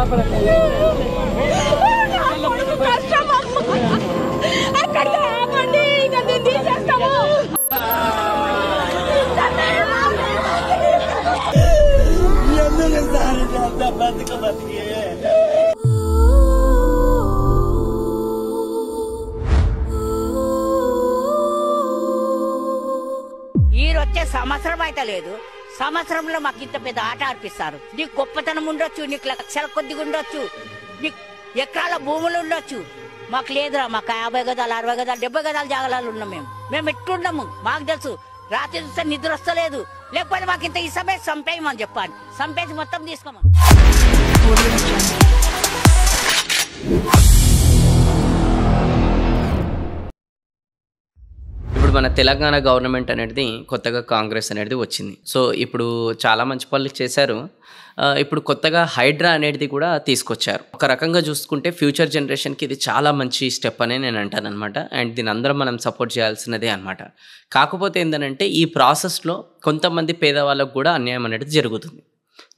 ఈరొచ్చే సంవత్సరం అయితే లేదు, సంవత్సరంలో మాకు ఇంత పెద్ద ఆట ఆడిపిస్తారు. నీకు గొప్పతనం ఉండొచ్చు, నీకు లక్షల కొద్దిగా ఉండొచ్చు, నీకు ఎకరాల భూములు ఉండొచ్చు, మాకు లేదురా. మాకు 50 గదాలు 60 గదాలు 70 గదాలు జాగాలు ఉన్నాం. మేము ఎట్లున్నాము మాకు తెలుసు. రాత్రి చూస్తే నిద్ర వస్తలేదు, లేకపోతే మాకు ఇంత ఈ సమయం సంపేయమని చెప్పాలి. సంపేసి మొత్తం తీసుకోమని. ఇప్పుడు మన తెలంగాణ గవర్నమెంట్ అనేది కొత్తగా కాంగ్రెస్ అనేది వచ్చింది. సో ఇప్పుడు చాలా మంచి పనులు చేశారు. ఇప్పుడు కొత్తగా హైడ్రా అనేది కూడా తీసుకొచ్చారు. ఒక రకంగా చూసుకుంటే ఫ్యూచర్ జనరేషన్కి ఇది చాలా మంచి స్టెప్ అనే నేను అంటాను అనమాట. అండ్ దీని అందరం మనం సపోర్ట్ చేయాల్సినదే అనమాట. కాకపోతే ఏంటంటే ఈ ప్రాసెస్లో కొంతమంది పేదవాళ్ళకు కూడా అన్యాయం అనేది జరుగుతుంది.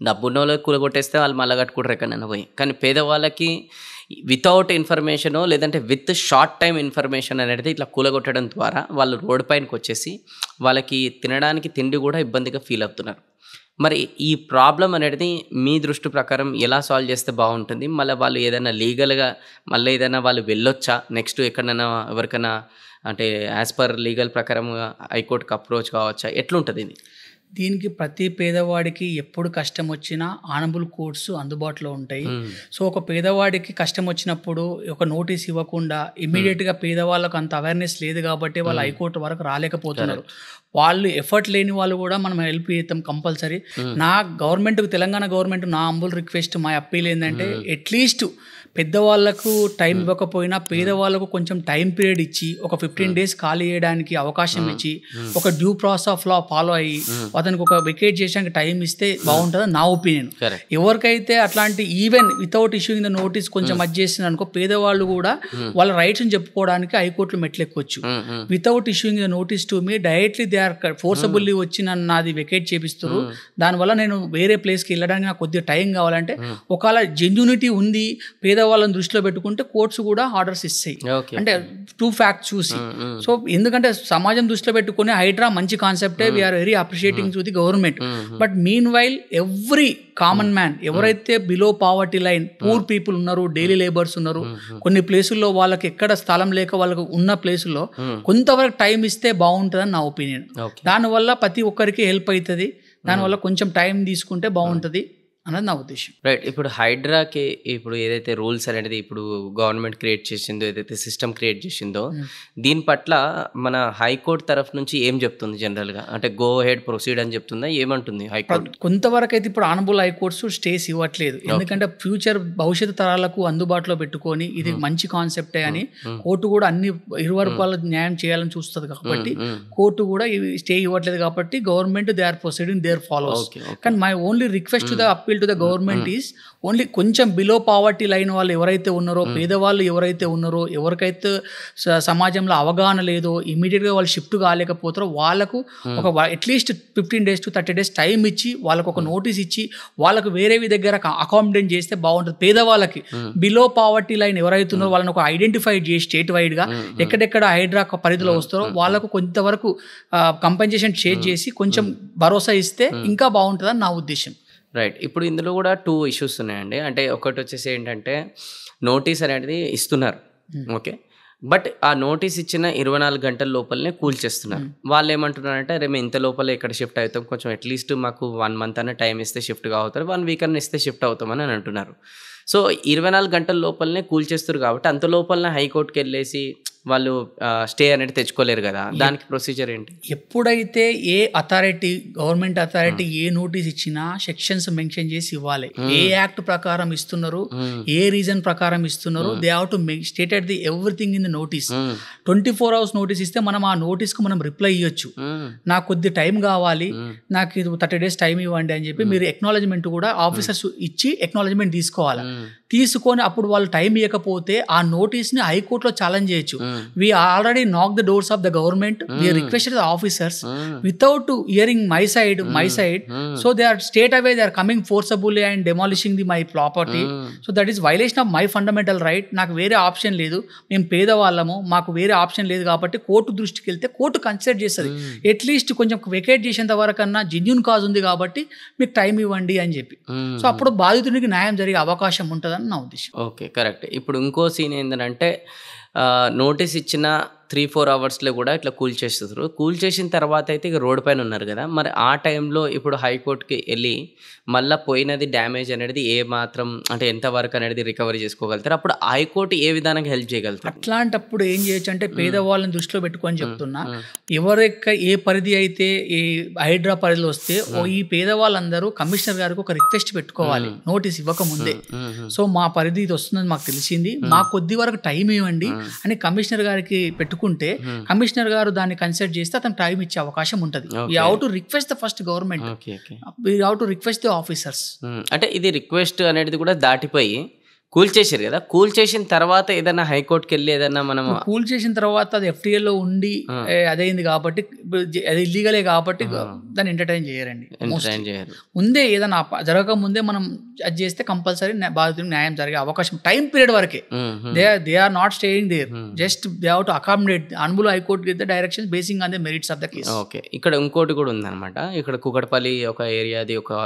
డబ్బున్న వాళ్ళకి కూలగొట్టేస్తే వాళ్ళు మళ్ళీ కట్టుకుంటారు ఎక్కడైనా పోయి. కానీ పేదవాళ్ళకి వితౌట్ ఇన్ఫర్మేషనో లేదంటే విత్ షార్ట్ టైం ఇన్ఫర్మేషన్ అనేది ఇట్లా కూలగొట్టడం ద్వారా వాళ్ళు రోడ్ పైనకి వచ్చేసి వాళ్ళకి తినడానికి తిండి కూడా ఇబ్బందిగా ఫీల్ అవుతున్నారు. మరి ఈ ప్రాబ్లం అనేది మీ దృష్టి ప్రకారం ఎలా సాల్వ్ చేస్తే బాగుంటుంది? మళ్ళీ వాళ్ళు ఏదైనా లీగల్గా మళ్ళీ ఏదైనా వాళ్ళు వెళ్ళొచ్చా? నెక్స్ట్ ఎక్కడైనా ఎవరికైనా అంటే యాజ్ పర్ లీగల్ ప్రకారం హైకోర్టుకి అప్రోచ్ కావచ్చా? ఎట్లుంటుంది ఇది? దీనికి ప్రతి పేదవాడికి ఎప్పుడు కష్టం వచ్చినా ఆనబుల్ కోర్ట్స్ అందుబాటులో ఉంటాయి. సో ఒక పేదవాడికి కష్టం వచ్చినప్పుడు ఒక నోటీస్ ఇవ్వకుండా ఇమీడియట్గా పేదవాళ్ళకు అంత అవేర్నెస్ లేదు కాబట్టి వాళ్ళు హైకోర్టు వరకు రాలేకపోతున్నారు. వాళ్ళు ఎఫర్ట్ లేని వాళ్ళు కూడా మనం హెల్ప్ చేస్తాం కంపల్సరీ. నా గవర్నమెంట్కి, తెలంగాణ గవర్నమెంట్ నా అంబుల్ రిక్వెస్ట్, మా అప్పీల్ ఏంటంటే అట్లీస్ట్ పెద్దవాళ్ళకు టైం ఇవ్వకపోయినా పేదవాళ్ళకు కొంచెం టైం పీరియడ్ ఇచ్చి ఒక 15 days ఖాళీ చేయడానికి అవకాశం ఇచ్చి ఒక due process of law follow అయ్యి అతనికి ఒక వెకేట్ చేయడానికి టైం ఇస్తే బాగుంటుందని నా ఒపీనియన్. ఎవరికైతే అట్లాంటి even without issuing the notice కొంచెం మధ్య చేసిన అనుకో పేదవాళ్ళు కూడా వాళ్ళ రైట్స్ని చెప్పుకోవడానికి హైకోర్టులో మెట్లెక్కొచ్చు. Without issuing the notice to me directly they are forcibly వచ్చి నాది వెకేట్ చేపిస్తారు. దానివల్ల నేను వేరే ప్లేస్కి వెళ్ళడానికి నాకు కొద్దిగా టైం కావాలంటే ఒకవేళ జెన్యూనిటీ ఉంది పేదవాళ్ళని దృష్టిలో పెట్టుకుంటే కోర్ట్స్ కూడా ఆర్డర్స్ ఇస్తాయి. అంటే ట్రూ ఫ్యాక్ట్ చూసి. సో ఎందుకంటే సమాజం దృష్టిలో పెట్టుకుని హైడ్రా మంచి కాన్సెప్టే, we are very appreciating to the government. But meanwhile every common man ఎవరైతే below poverty line poor people ఉన్నారు, డైలీ లేబర్స్ ఉన్నారు, కొన్ని ప్లేసుల్లో వాళ్ళకి ఎక్కడ స్థలం లేక వాళ్ళకి ఉన్న ప్లేసుల్లో కొంతవరకు టైం ఇస్తే బాగుంటుందని నా ఒపీనియన్. దానివల్ల ప్రతి ఒక్కరికి హెల్ప్ అవుతుంది. దానివల్ల కొంచెం టైం తీసుకుంటే బాగుంటుంది అన్నది నా ఉద్దేశం. రైట్. ఇప్పుడు హైడ్రాకి ఇప్పుడు ఏదైతే రూల్స్ అనేది ఇప్పుడు గవర్నమెంట్ క్రియేట్ చేసిందో, ఏదైతే సిస్టమ్ క్రియేట్ చేసిందో దీని పట్ల మన హైకోర్టు తరఫు నుంచి ఏం చెప్తుంది జనరల్గా? అంటే గో హెడ్ ప్రొసీడ్ అని చెప్తుందా? ఏమంటుంది హైకోర్టు? కొంతవరకు అయితే ఇప్పుడు ఆనబుల్ హైకోర్ట్స్ స్టేస్ ఇవ్వట్లేదు. ఎందుకంటే ఫ్యూచర్ భవిష్యత్తు తరాలకు అందుబాటులో పెట్టుకొని ఇది మంచి కాన్సెప్టే అని కోర్టు కూడా అన్ని ఇరువైపుల న్యాయం చేయాలని చూస్తుంది కాబట్టి కోర్టు కూడా స్టే ఇవ్వట్లేదు కాబట్టి government they are proceeding their followers. కానీ my only request to the appeal to the government is only కొంచెం బిలో పావర్టీ లైన్ వాళ్ళు ఎవరైతే ఉన్నారో, పేదవాళ్ళు ఎవరైతే ఉన్నారో, ఎవరికైతే సమాజంలో అవగాహన లేదో, ఇమీడియట్గా వాళ్ళు షిఫ్ట్ కాలేకపోతారో వాళ్ళకు ఒక at least 15 days to 30 days time ఇచ్చి వాళ్ళకు ఒక నోటీస్ ఇచ్చి వాళ్ళకు వేరే దగ్గర అకామిడేట్ చేస్తే బాగుంటుంది. పేదవాళ్ళకి బిలో పావర్టీ లైన్ ఎవరైతే ఉన్నారో వాళ్ళని ఒక ఐడెంటిఫై చేసి స్టేట్ వైడ్గా ఎక్కడెక్కడ హైడ్రా పరిధిలో వస్తారో వాళ్ళకు కొంతవరకు కంపెన్సేషన్ షేర్ చేసి కొంచెం భరోసా ఇస్తే ఇంకా బాగుంటుందని నా ఉద్దేశం. రైట్. ఇప్పుడు ఇందులో కూడా 2 issues ఉన్నాయండి. అంటే ఒకటి వచ్చేసి ఏంటంటే నోటీస్ అనేది ఇస్తున్నారు, ఓకే, బట్ ఆ నోటీస్ ఇచ్చిన 24 గంటల లోపలనే కూల్చేస్తున్నారు. వాళ్ళు ఏమంటున్నారంటే రేపు ఇంత లోపల ఇక్కడ షిఫ్ట్ అవుతాం, కొంచెం అట్లీస్ట్ మాకు 1 month అన్న టైం ఇస్తే షిఫ్ట్ అవుతారు, 1 week అన్న ఇస్తే షిఫ్ట్ అవుతామని అని అంటున్నారు. సో 24 గంటల లోపలనే కూల్చేస్తారు కాబట్టి అంత లోపలనే హైకోర్టుకి వెళ్ళేసి వాళ్ళు స్టే అనేది తెచ్చుకోలేరు కదా. దానికి ప్రొసీజర్ ఏంటి? ఎప్పుడైతే ఏ అథారిటీ, గవర్నమెంట్ అథారిటీ ఏ నోటీస్ ఇచ్చినా సెక్షన్స్ మెన్షన్ చేసి ఇవ్వాలి. ఏ యాక్ట్ ప్రకారం ఇస్తున్నారు, ఏ రీజన్ ప్రకారం ఇస్తున్నారు, they have to stated the everything in the notice. 24 hours notice ఇస్తే మనం ఆ నోటీస్కి మనం రిప్లై ఇవ్వచ్చు. నాకు కొద్ది టైం కావాలి, నాకు ఇది 30 days టైం ఇవ్వండి అని చెప్పి మీరు ఎక్నాలజ్మెంట్ కూడా ఆఫీసర్స్ ఇచ్చి ఎక్నాలజ్మెంట్ తీసుకోవాలి. తీసుకొని అప్పుడు వాళ్ళు టైం ఇవ్వకపోతే ఆ నోటీస్ని హైకోర్టులో ఛాలెంజ్ చేయొచ్చు. We already knock the doors of the government, we requested the officers without hearing my side. So they are straight away, they are coming forcibly and demolishing the my property. So that is violation of my fundamental right. నాకు వేరే option లేదు, మేము పేదవాళ్ళము, మాకు వేరే option లేదు కాబట్టి court దృష్టికి వెళ్తే కోర్టు కన్సిడర్ చేస్తుంది. అట్లీస్ట్ కొంచెం వెకేట్ చేసేంత వరకన్నా జెన్యూన్ కాజ్ ఉంది కాబట్టి మీకు టైం ఇవ్వండి అని చెప్పి. సో అప్పుడు బాధితుడికి న్యాయం జరిగే అవకాశం ఉంటుందని నా ఉద్దేశం. Okay, correct. ఇప్పుడు ఇంకో సీన్ ఏంటంటే నోటీస్ ఇచ్చిన 3-4 అవర్స్లో కూడా ఇట్లా కూల్చేస్తారు. కూల్చేసిన తర్వాత అయితే ఇక రోడ్ పైన ఉన్నారు కదా, మరి ఆ టైంలో ఇప్పుడు హైకోర్టుకి వెళ్ళి మళ్ళీ పోయినది డ్యామేజ్ అనేది ఏ మాత్రం అంటే ఎంతవరకు అనేది రికవరీ చేసుకోగలుగుతారు? అప్పుడు హైకోర్టు ఏ విధానంగా హెల్ప్ చేయగలుగుతారు? అట్లాంటప్పుడు ఏం చేయొచ్చు అంటే పేదవాళ్ళని దృష్టిలో పెట్టుకొని చెప్తున్నా, ఏ పరిధి అయితే ఈ హైడ్రా పరిధిలో వస్తే ఈ పేదవాళ్ళందరూ కమిషనర్ గారికి ఒక రిక్వెస్ట్ పెట్టుకోవాలి నోటీస్ ఇవ్వకముందే. సో మా పరిధి ఇది వస్తుందని మాకు తెలిసింది, మాకు కొద్ది వరకు టైం ఇవ్వండి అని కమిషనర్ గారికి పెట్టుకుంటే కమిషనర్ గారు దాన్ని కన్సిడర్ చేస్తే అతను టైం ఇచ్చే అవకాశం ఉంటుంది. We have to request the first government, we have to request the officers. అంటే ఇది రిక్వెస్ట్ అనేది కూడా దాటిపోయి కూల్ చేశారు కదా, కూల్ చేసిన తర్వాత ఏదైనా హైకోర్టుకి వెళ్ళి ఏదైనా మనం కూల్ చేసిన తర్వాత అది FTA ఉండి అదైంది కాబట్టి అది ఇల్లీగలే కాబట్టి దాన్ని ఎంటర్టైన్ చేయరండి. ముందే ఏదైనా జరగక ముందే మనం అది చేస్తే కంపల్సరీ బాధితులకు న్యాయం జరిగే అవకాశం టైం పీరియడ్ వరకే. They are not staying there, just they have to accommodate. Honourable high court give the directions basing on the merits of the case. Okay, ఇక్కడ ఇంకోటి కూడా ఉందన్నమాట. ఇక్కడ కుకట్పల్లి ఒక ఏరియాది ఒక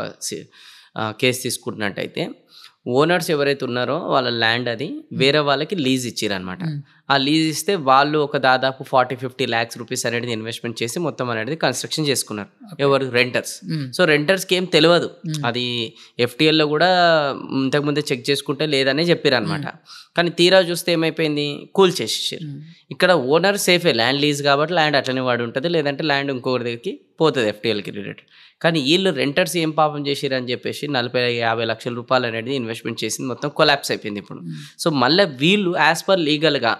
కేసు తీసుకుంటున్నట్టయితే ఓనర్స్ ఎవరైతే ఉన్నారో వాళ్ళ ల్యాండ్ అది వేరే వాళ్ళకి లీజ్ ఇచ్చారనమాట. ఆ లీజ్ ఇస్తే వాళ్ళు ఒక దాదాపు 40-50 lakhs రూపీస్ అనేది ఇన్వెస్ట్మెంట్ చేసి మొత్తం అనేది కన్స్ట్రక్షన్ చేసుకున్నారు. ఎవరు? రెంటర్స్. సో రెంటర్స్కి ఏం తెలియదు, అది FTLలో కూడా ఇంతకుముందే చెక్ చేసుకుంటే లేదనే చెప్పారు అనమాట. కానీ తీరా చూస్తే ఏమైపోయింది, కూల్ చేసేసారు. ఇక్కడ ఓనర్ సేఫే, ల్యాండ్ లీజ్ కాబట్టి ల్యాండ్ అట్లనే వాడి ఉంటుంది, లేదంటే ల్యాండ్ ఇంకొకరి దగ్గరికి పోతుంది FTLకి రిలేటెడ్. కానీ వీళ్ళు రెంటర్స్ ఏం పాపం చేసారు అని చెప్పేసి 40-50 లక్షల రూపాయలు అనేది ఇన్వెస్ట్మెంట్ చేసింది మొత్తం కొలాప్స్ అయిపోయింది ఇప్పుడు. సో మళ్ళీ వీళ్ళు యాజ్ పర్ లీగల్గా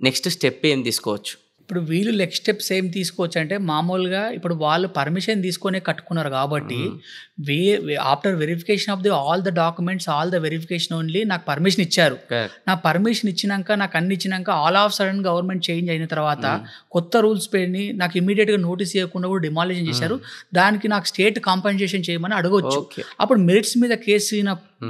నెక్స్ట్ స్టెప్ ఏం తీసుకోవచ్చు? ఇప్పుడు వీళ్ళు నెక్స్ట్ స్టెప్స్ ఏం తీసుకోవచ్చు అంటే మామూలుగా ఇప్పుడు వాళ్ళు పర్మిషన్ తీసుకొనే కట్టుకున్నారు కాబట్టి after verification of the all the documents, all the verification only నాకు పర్మిషన్ ఇచ్చారు. నా పర్మిషన్ ఇచ్చినాక, నాకు అన్ని ఇచ్చినాక all of sudden government change అయిన తర్వాత కొత్త రూల్స్ పెట్టి నాకు ఇమీడియట్గా నోటీస్ ఇవ్వకుండా కూడా డిమాలిషన్ చేశారు. దానికి నాకు స్టేట్ కాంపెన్సేషన్ చేయమని అడగొచ్చు. అప్పుడు మెరిట్స్ మీద కేసు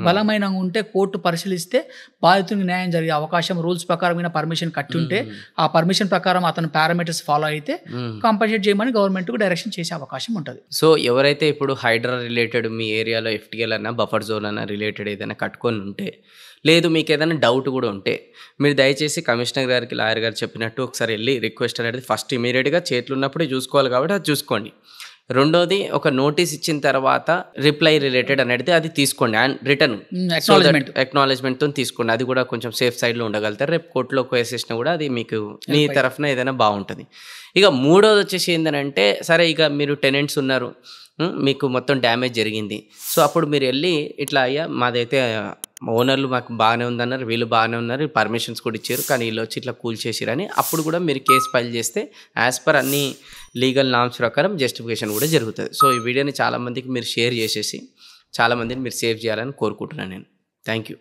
బలమైన ఉంటే కోర్టు పరిశీలిస్తే బాధితునికి న్యాయం జరిగే అవకాశం, రూల్స్ ప్రకారమైన పర్మిషన్ కట్టి ఉంటే ఆ పర్మిషన్ ప్రకారం అతను పారామీటర్స్ ఫాలో అయితే కాంపెన్సేట్ చేయమని గవర్నమెంట్కు డైరెక్షన్ చేసే అవకాశం ఉంటుంది. సో ఎవరైతే ఇప్పుడు హైడ్రా రిలేటెడ్ మీ ఏరియాలో FTL అన్నా బఫర్ జోన్ అన్నా రిలేటెడ్ ఏదైనా కట్టుకొని ఉంటే, లేదు మీకు ఏదైనా డౌట్ కూడా ఉంటే మీరు దయచేసి కమిషనర్ గారికి, లాయర్ గారు చెప్పినట్టు ఒకసారి వెళ్ళి రిక్వెస్ట్ అనేది ఫస్ట్ ఇమీడియట్గా చేతులు ఉన్నప్పుడే చూసుకోవాలి కాబట్టి అది చూసుకోండి. రెండోది, ఒక నోటీస్ ఇచ్చిన తర్వాత రిప్లై రిలేటెడ్ అనేది అది తీసుకోండి అండ్ రిటర్న్ ఎక్నాలెడ్జ్మెంట్తో తీసుకోండి. అది కూడా కొంచెం సేఫ్ సైడ్లో ఉండగలుగుతారు. రేపు కోర్టులో కేసేసినా కూడా అది మీకు మీ తరఫున ఏదైనా బాగుంటుంది. ఇక మూడోది వచ్చేసి ఏంటంటే, సరే ఇక మీరు టెనెంట్స్ ఉన్నారు, మీకు మొత్తం డ్యామేజ్ జరిగింది. సో అప్పుడు మీరు వెళ్ళి ఇట్లా అయ్యా మాదైతే ఓనర్లు మాకు బాగానే ఉందన్నారు, వీళ్ళు బాగానే ఉన్నారు, పర్మిషన్స్ కూడా ఇచ్చారు, కానీ వీళ్ళు వచ్చి ఇట్లా కూల్ చేసిరని అప్పుడు కూడా మీరు కేసు ఫైల్ చేస్తే యాజ్ పర్ అన్ని లీగల్ నామ్స్ ప్రకారం జస్టిఫికేషన్ కూడా జరుగుతుంది. సో ఈ వీడియోని చాలామందికి మీరు షేర్ చేసేసి చాలామందిని మీరు సేవ్ చేయాలని కోరుకుంటున్నాను నేను. Thank you.